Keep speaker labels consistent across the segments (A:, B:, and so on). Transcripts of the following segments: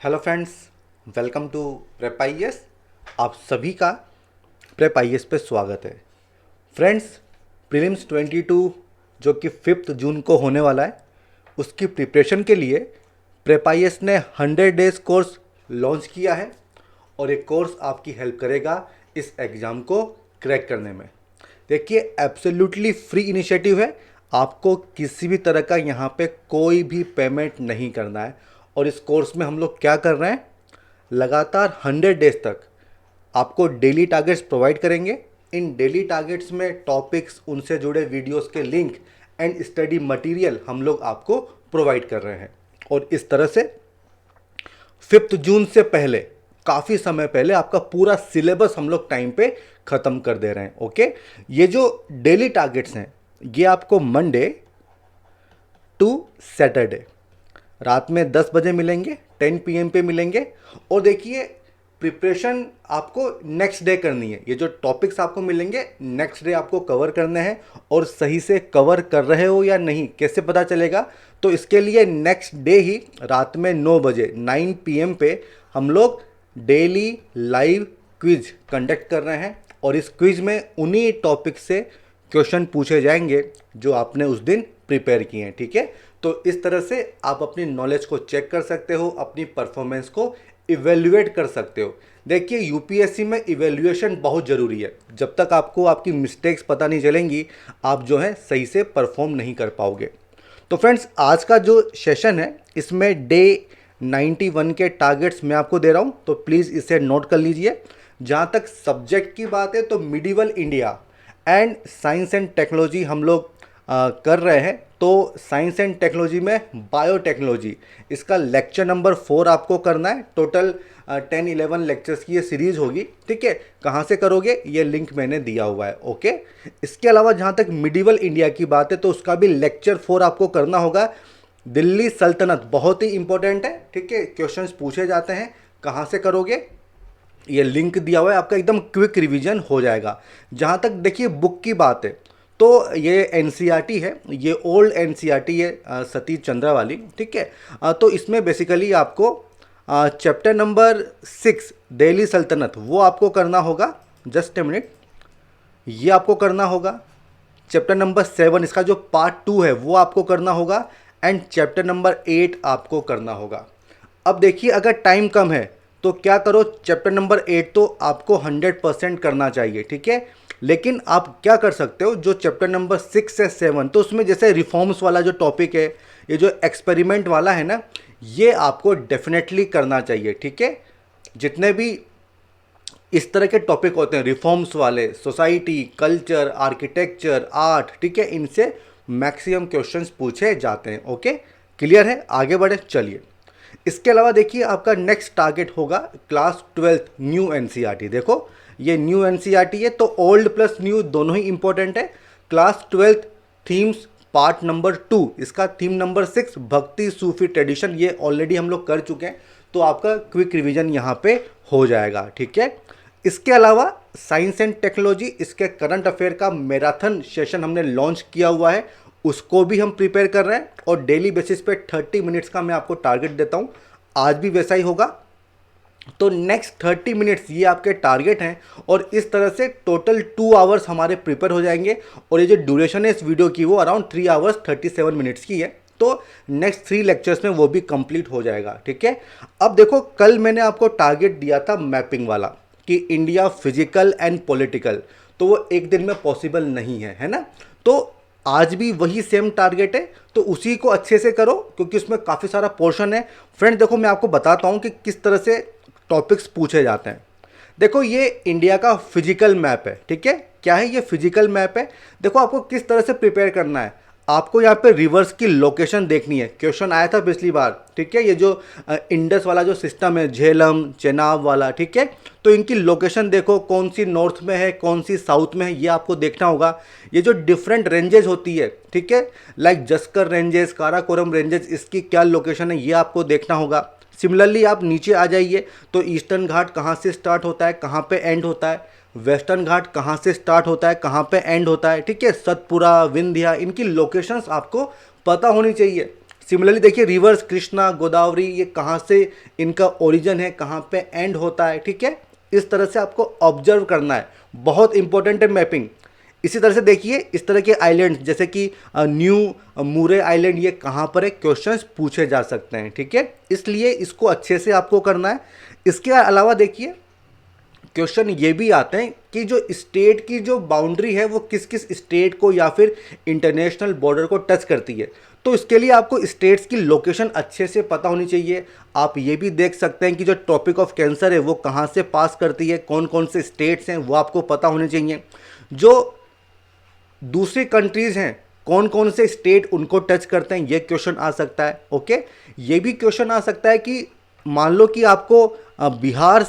A: Hello friends, welcome to prep IAS. आप सभी का प्रेप आईएएस पे स्वागत है। फ्रेंड्स, प्रीलिम्स 22 जो कि 5 जून को होने वाला है, उसकी प्रिपरेशन के लिए प्रेप आईएएस ने 100 डेज कोर्स लॉन्च किया है और ये कोर्स आपकी हेल्प करेगा इस एग्ज़ाम को क्रैक करने में। देखिए, एब्सोल्युटली फ्री इनिशिएटिव है। आपको किसी भी तरह का यहाँ पे कोई भी पेमेंट नहीं करना है। और इस कोर्स में हम लोग क्या कर रहे हैं, लगातार 100 डेज तक आपको डेली टारगेट्स प्रोवाइड करेंगे। इन डेली टारगेट्स में टॉपिक्स, उनसे जुड़े वीडियोस के लिंक एंड स्टडी मटेरियल हम लोग आपको प्रोवाइड कर रहे हैं। और इस तरह से 5 जून से पहले, काफ़ी समय पहले, आपका पूरा सिलेबस हम लोग टाइम पे ख़त्म कर दे रहे हैं। ओके, ये जो डेली टारगेट्स हैं, ये आपको मंडे टू सैटरडे रात में 10 बजे मिलेंगे, 10 PM पे मिलेंगे। और देखिए, प्रिपरेशन आपको नेक्स्ट डे करनी है। ये जो टॉपिक्स आपको मिलेंगे नेक्स्ट डे आपको कवर करने हैं। और सही से कवर कर रहे हो या नहीं कैसे पता चलेगा, तो इसके लिए नेक्स्ट डे ही रात में 9 बजे 9 PM पे हम लोग डेली लाइव क्विज कंडक्ट कर रहे हैं। और इस क्विज में उन्हीं टॉपिक से क्वेश्चन पूछे जाएंगे जो आपने उस दिन प्रिपेयर किए हैं। ठीक है, तो इस तरह से आप अपनी नॉलेज को चेक कर सकते हो, अपनी परफॉर्मेंस को इवेल्युएट कर सकते हो। देखिए, यूपीएससी में इवेल्युएशन बहुत ज़रूरी है। जब तक आपको आपकी मिस्टेक्स पता नहीं चलेंगी, आप जो है सही से परफॉर्म नहीं कर पाओगे। तो फ्रेंड्स, आज का जो सेशन है, इसमें डे 91 के टारगेट्स मैं आपको दे रहा हूँ, तो प्लीज़ इसे नोट कर लीजिए। जहाँ तक सब्जेक्ट की बात है, तो medieval India and science and technology हम लोग कर रहे हैं। तो साइंस एंड टेक्नोलॉजी में बायोटेक्नोलॉजी, इसका लेक्चर नंबर 4 आपको करना है। टोटल 10-11 लेक्चर्स की ये सीरीज़ होगी। ठीक है, कहाँ से करोगे, ये लिंक मैंने दिया हुआ है। ओके, इसके अलावा जहाँ तक मिडिवल इंडिया की बात है, तो उसका भी लेक्चर 4 आपको करना होगा। दिल्ली सल्तनत बहुत ही इंपॉर्टेंट है। ठीक है, क्वेश्चंस पूछे जाते हैं। कहाँ से करोगे, ये लिंक दिया हुआ है, आपका एकदम क्विक रिवीजन हो जाएगा। जहाँ तक देखिए बुक की बात है, तो ये एनसीईआरटी है, ये ओल्ड एनसीईआरटी है, सतीश चंद्रा वाली। ठीक है, तो इसमें बेसिकली आपको चैप्टर नंबर 6 दिल्ली सल्तनत वो आपको करना होगा। जस्ट ए मिनट, ये आपको करना होगा। चैप्टर नंबर 7 इसका जो पार्ट 2 है वो आपको करना होगा। एंड चैप्टर नंबर 8 आपको करना होगा। अब देखिए, अगर टाइम कम है तो क्या करो, चैप्टर नंबर 8 तो आपको 100% करना चाहिए। ठीक है, लेकिन आप क्या कर सकते हो, जो चैप्टर नंबर 6 से 7, तो उसमें जैसे रिफॉर्म्स वाला जो टॉपिक है, ये जो एक्सपेरिमेंट वाला है ना, ये आपको डेफिनेटली करना चाहिए। ठीक है, जितने भी इस तरह के टॉपिक होते हैं रिफॉर्म्स वाले, सोसाइटी, कल्चर, आर्किटेक्चर, आर्ट, ठीक है, इनसे मैक्सिमम क्वेश्चंस पूछे जाते हैं। ओके, क्लियर है, आगे बढ़े चलिए। इसके अलावा देखिए, आपका नेक्स्ट टारगेट होगा क्लास 12 न्यू एनसीईआरटी। देखो, ये न्यू एनसीईआरटी है, तो ओल्ड प्लस न्यू दोनों ही इंपॉर्टेंट है। क्लास 12 थीम्स पार्ट नंबर 2, इसका थीम नंबर 6 भक्ति सूफी ट्रेडिशन, ये ऑलरेडी हम लोग कर चुके हैं, तो आपका क्विक रिवीजन यहाँ पे हो जाएगा। ठीक है, इसके अलावा साइंस एंड टेक्नोलॉजी, इसके करंट अफेयर का मैराथन सेशन हमने लॉन्च किया हुआ है, उसको भी हम प्रिपेयर कर रहे हैं। और डेली बेसिस पे 30 मिनट्स का मैं आपको टारगेट देता हूँ, आज भी वैसा ही होगा। तो नेक्स्ट 30 मिनट्स ये आपके टारगेट हैं। और इस तरह से टोटल 2 आवर्स हमारे प्रिपेयर हो जाएंगे। और ये जो ड्यूरेशन है इस वीडियो की, वो अराउंड 3 आवर्स 37 मिनट्स की है। तो नेक्स्ट 3 लेक्चर्स में वो भी कंप्लीट हो जाएगा। ठीक है, अब देखो, कल मैंने आपको टारगेट दिया था मैपिंग वाला, कि इंडिया फिजिकल एंड पॉलिटिकल, तो वो एक दिन में पॉसिबल नहीं है ना। तो आज भी वही सेम टारगेट है, तो उसी को अच्छे से करो, क्योंकि उसमें काफ़ी सारा पोर्शन है। फ्रेंड देखो, मैं आपको बताता हूँ कि किस तरह से टॉपिक्स पूछे जाते हैं। देखो, ये इंडिया का फिजिकल मैप है। ठीक है, क्या है ये फिजिकल मैप है। देखो, आपको किस तरह से प्रिपेयर करना है, आपको यहाँ पे रिवर्स की लोकेशन देखनी है। क्वेश्चन आया था पिछली बार। ठीक है, ये जो इंडस वाला जो सिस्टम है, झेलम चेनाब वाला, ठीक है, तो इनकी लोकेशन देखो, कौन सी नॉर्थ में है, कौन सी साउथ में है, ये आपको देखना होगा। ये जो डिफरेंट रेंजेस होती है, ठीक है, like Zanskar ranges, Karakoram ranges, इसकी क्या लोकेशन है ये आपको देखना होगा। सिमिलरली आप नीचे आ जाइए, तो ईस्टर्न घाट कहाँ से स्टार्ट होता है, कहाँ पे एंड होता है, वेस्टर्न घाट कहाँ से स्टार्ट होता है, कहाँ पे एंड होता है। ठीक है, सतपुरा, विंध्या, इनकी लोकेशंस आपको पता होनी चाहिए। सिमिलरली देखिए रिवर्स कृष्णा गोदावरी ये कहाँ से इनका ओरिजिन है, कहाँ पे एंड होता है, ठीक है। इस तरह से आपको ऑब्जर्व करना है, बहुत इंपॉर्टेंट है मैपिंग। इसी तरह से देखिए इस तरह के आइलैंड जैसे कि न्यू मूरे आइलैंड ये कहाँ पर है, क्वेश्चंस पूछे जा सकते हैं, ठीक है। इसलिए इसको अच्छे से आपको करना है। इसके अलावा देखिए क्वेश्चन ये भी आते हैं कि जो स्टेट की जो बाउंड्री है वो किस किस स्टेट को या फिर इंटरनेशनल बॉर्डर को टच करती है। तो इसके लिए आपको स्टेट्स की लोकेशन अच्छे से पता होनी चाहिए। आप ये भी देख सकते हैं कि जो टॉपिक ऑफ कैंसर है वो कहाँ से पास करती है, कौन कौन से स्टेट्स हैं वो आपको पता होने चाहिए। जो दूसरी कंट्रीज़ हैं कौन कौन से स्टेट उनको टच करते हैं, ये क्वेश्चन आ सकता है, ओके। ये भी क्वेश्चन आ सकता है कि मान लो कि आपको बिहार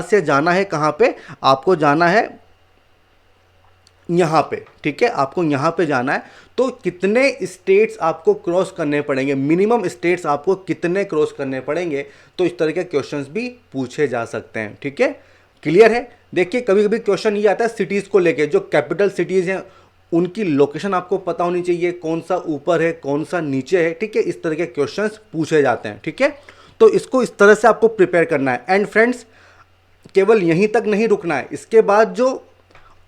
A: से जाना है, कहाँ पे आपको जाना है, यहाँ पे, ठीक है, आपको यहाँ पे जाना है। तो कितने स्टेट्स आपको क्रॉस करने पड़ेंगे, मिनिमम स्टेट्स आपको कितने क्रॉस करने पड़ेंगे। तो इस तरह के क्वेश्चंस भी पूछे जा सकते हैं, ठीक है। क्लियर है। देखिए कभी कभी क्वेश्चन ये आता है सिटीज़ को लेके, जो कैपिटल सिटीज़ हैं उनकी लोकेशन आपको पता होनी चाहिए, कौन सा ऊपर है कौन सा नीचे है, ठीक है। इस तरह के क्वेश्चंस पूछे जाते हैं, ठीक है। तो इसको इस तरह से आपको प्रिपेयर करना है। एंड फ्रेंड्स केवल यहीं तक नहीं रुकना है, इसके बाद जो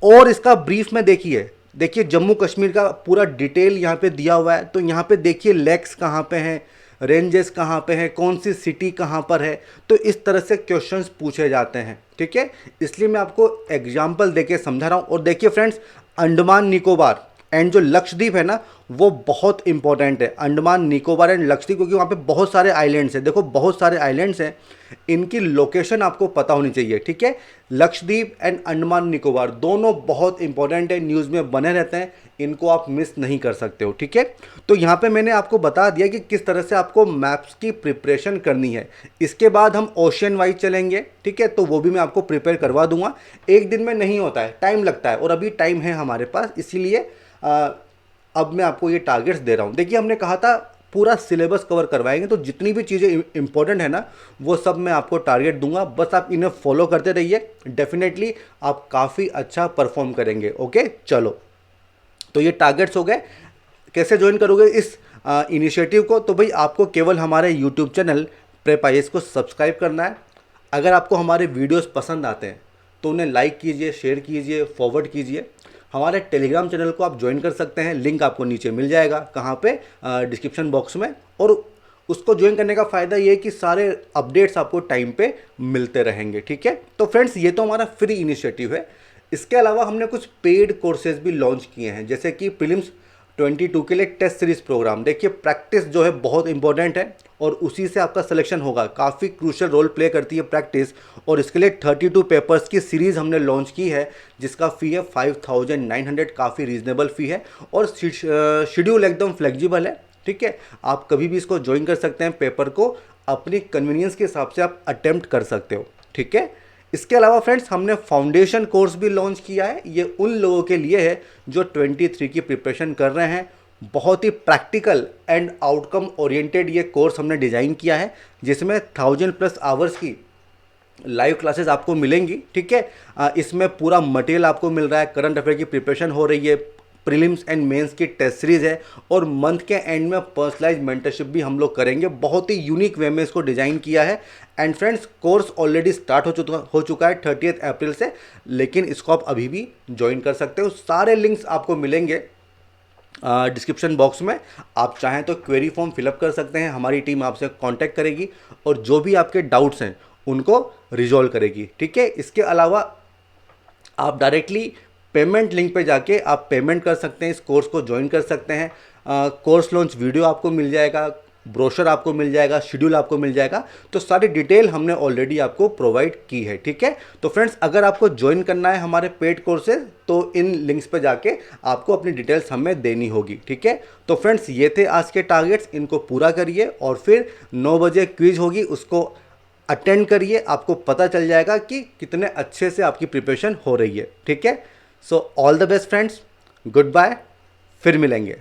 A: और इसका ब्रीफ में देखिए जम्मू कश्मीर का पूरा डिटेल यहाँ पे दिया हुआ है। तो यहाँ पे देखिए लेक्स कहाँ पे हैं, रेंजेस कहाँ पे हैं, कौन सी सिटी कहाँ पर है। तो इस तरह से क्वेश्चंस पूछे जाते हैं, ठीक है। इसलिए मैं आपको एग्जाम्पल देके समझा रहा हूँ। और देखिए फ्रेंड्स अंडमान निकोबार एंड जो लक्षद्वीप है ना वो बहुत इंपॉर्टेंट है। अंडमान निकोबार एंड लक्षद्वीप, क्योंकि वहाँ पे बहुत सारे आइलैंड्स हैं। देखो बहुत सारे आइलैंड्स हैं, इनकी लोकेशन आपको पता होनी चाहिए, ठीक है। लक्षद्वीप एंड अंडमान निकोबार दोनों बहुत इंपॉर्टेंट है, न्यूज़ में बने रहते हैं, इनको आप मिस नहीं कर सकते हो, ठीक है। तो यहाँ पे मैंने आपको बता दिया कि किस तरह से आपको मैप्स की प्रिपरेशन करनी है। इसके बाद हम ओशियन वाइज चलेंगे, ठीक है, तो वो भी मैं आपको प्रिपेयर करवा दूंगा। एक दिन में नहीं होता है, टाइम लगता है, और अभी टाइम है हमारे पास, इसीलिए अब मैं आपको ये टारगेट्स दे रहा हूँ। देखिए हमने कहा था पूरा सिलेबस कवर करवाएंगे, तो जितनी भी चीज़ें इंपॉर्टेंट है ना वो सब मैं आपको टारगेट दूंगा, बस आप इन्हें फॉलो करते रहिए, डेफिनेटली आप काफ़ी अच्छा परफॉर्म करेंगे, ओके। चलो तो ये टारगेट्स हो गए। कैसे ज्वाइन करोगे इस इनिशिएटिव को, तो भाई आपको केवल हमारे यूट्यूब चैनल प्रेप आईएएस को सब्सक्राइब करना है। अगर आपको हमारे वीडियोस पसंद आते हैं तो उन्हें लाइक कीजिए, शेयर कीजिए, फॉरवर्ड कीजिए। हमारे टेलीग्राम चैनल को आप ज्वाइन कर सकते हैं, लिंक आपको नीचे मिल जाएगा, कहाँ पे, डिस्क्रिप्शन बॉक्स में। और उसको ज्वाइन करने का फ़ायदा ये है कि सारे अपडेट्स आपको टाइम पे मिलते रहेंगे, ठीक है। तो फ्रेंड्स ये तो हमारा फ्री इनिशिएटिव है। इसके अलावा हमने कुछ पेड कोर्सेज भी लॉन्च किए हैं, जैसे कि प्रीलिम्स 22 के लिए टेस्ट सीरीज प्रोग्राम। देखिए प्रैक्टिस जो है बहुत इंपॉर्टेंट है और उसी से आपका सिलेक्शन होगा, काफ़ी क्रूशियल रोल प्ले करती है प्रैक्टिस। और इसके लिए 32 पेपर्स की सीरीज़ हमने लॉन्च की है, जिसका फ़ी है 5900, काफ़ी रीजनेबल फ़ी है। और शेड्यूल एकदम फ्लेक्सिबल है, ठीक है। आप कभी भी इसको ज्वाइन कर सकते हैं, पेपर को अपनी कन्वीनियंस के हिसाब से आप अटेम्प्ट कर सकते हो, ठीक है। इसके अलावा फ्रेंड्स हमने फाउंडेशन कोर्स भी लॉन्च किया है। ये उन लोगों के लिए है जो 23 की प्रिपरेशन कर रहे हैं। बहुत ही प्रैक्टिकल एंड आउटकम ओरिएंटेड ये कोर्स हमने डिज़ाइन किया है, जिसमें 1000+ आवर्स की लाइव क्लासेस आपको मिलेंगी, ठीक है। इसमें पूरा मटेरियल आपको मिल रहा है, करंट अफेयर की प्रिपरेशन हो रही है, प्रीलिम्स एंड मेंस की टेस्ट सीरीज़ है, और मंथ के एंड में पर्सनलाइज मेंटरशिप भी हम लोग करेंगे। बहुत ही यूनिक वे में इसको डिज़ाइन किया है। And friends course already start हो चुका है 30 अप्रैल से, लेकिन इसको आप अभी भी ज्वाइन कर सकते हो। सारे लिंक्स आपको मिलेंगे डिस्क्रिप्शन बॉक्स में। आप चाहें तो क्वेरी फॉर्म फिलअप कर सकते हैं, हमारी टीम आपसे कांटेक्ट करेगी और जो भी आपके डाउट्स हैं उनको रिजॉल्व करेगी, ठीक है। इसके अलावा आप डायरेक्टली पेमेंट लिंक पे जाके आप पेमेंट कर सकते हैं, इस कोर्स को ज्वाइन कर सकते हैं। कोर्स लॉन्च वीडियो आपको मिल जाएगा, ब्रोशर आपको मिल जाएगा, शेड्यूल आपको मिल जाएगा। तो सारी डिटेल हमने ऑलरेडी आपको प्रोवाइड की है, ठीक है। तो फ्रेंड्स अगर आपको ज्वाइन करना है हमारे पेड कोर्सेज, तो इन लिंक्स पे जाके आपको अपनी डिटेल्स हमें देनी होगी, ठीक है। तो फ्रेंड्स ये थे आज के टारगेट्स, इनको पूरा करिए और फिर 9 बजे क्विज होगी, उसको अटेंड करिए। आपको पता चल जाएगा कि कितने अच्छे से आपकी प्रिपरेशन हो रही है, ठीक है। So all the best friends, good bye, फिर मिलेंगे।